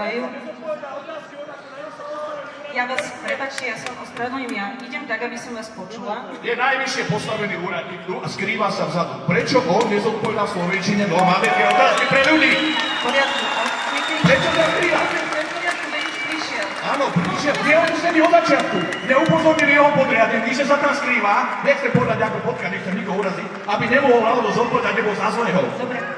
rozprávajú. Ja vás, prepáčte, ja som ospravedlňujem, ja idem tak, aby som vás počula. Je najvyššie postavený úradník tu a skrýva sa vzadu. Prečo on nezodpovedá v slovenčine normálne tie otázky pre ľudí? V poriadku, Prečo sa skrýva? Áno, prišiel, kde on sedí od začiatku. Mne upozornili jeho podriadený, že sa tam skrýva, nechcem povedať ako potka, nechcem nikoho uraziť, aby nemohol alebo zodpovedať, nebo za zlého.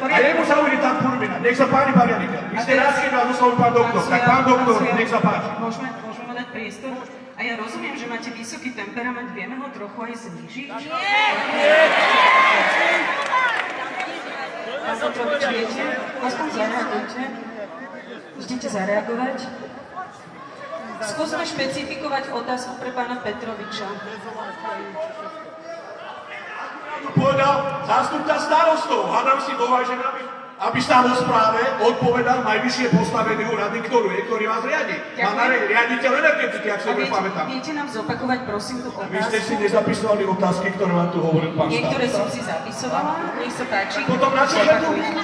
A jemu sa ujde tam Purbina. Nech sa páni, pán riaditeľ. Vy ste raz keď vás osloviť pán doktor, tak pán doktor, nech sa páči. Môžeme dať priestor? A ja rozumiem, že máte vysoký temperament, vieme ho trochu aj znížiť? Pán Petrovič, viete? Aspoň zareagujte. Vždyte zareagovať. Skúsme špecifikovať otázku pre pána Petroviča. Povedal zástupca starostov. Hádam si dovážený, aby sa vo správe odpovedal najvyššie postavený úradník, ktorý vás riadi. Má na riaditeľ energetiky, ak sa dobre pamätám. Viete nám zopakovať, prosím, tú otázku? Vy ste si nezapisovali otázky, ktoré vám tu hovoril pán starosta? Niektoré som si zapisovala, nech sa páči. Potom na čo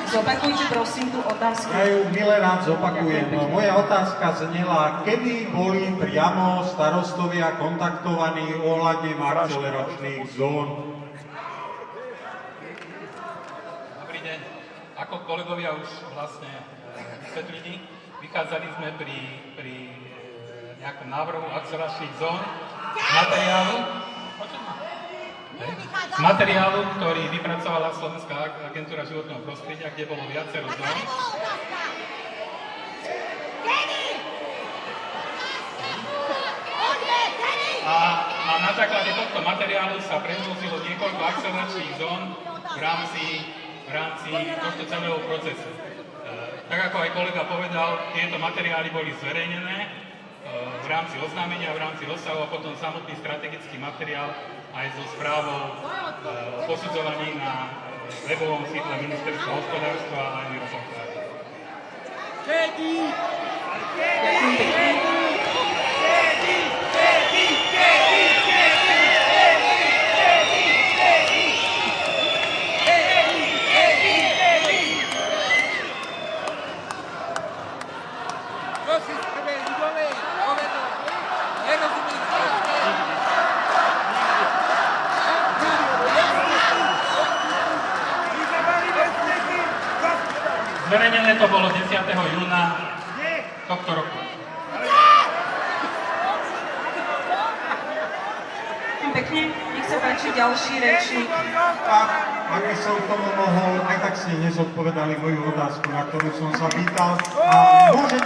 Zopakujte, prosím, tú otázku. Ja ju milé rád zopakujem. Moja otázka znela, kedy boli priamo starostovia kontaktovaní ohľadne akceleračných zón? Dobrý deň. Ako kolegovia už vlastne vysvetlili, vychádzali sme pri nejakom návrhu akceleračných zón z materiálu, ktorý vypracovala Slovenská agentúra životného prostredia, kde bolo viacero zón. A na základe tohto materiálu sa predložilo niekoľko akceleračných zón v rámci tohto celého procesu. Tak ako aj kolega povedal, tieto materiály boli zverejnené v rámci oznámenia, v rámci rozsahu a potom samotný strategický materiál aj so správou o posudzovaní na webovom sídle Ministerstva hospodárstva a environmentu. Zverejnené to bolo 10. júna tohto roku. Pekne, nech sa páči ďalší rečník. Ak by som tomu mohol, aj tak ste nezodpovedali moju otázku, na ktorú som sa pýtal. A môžete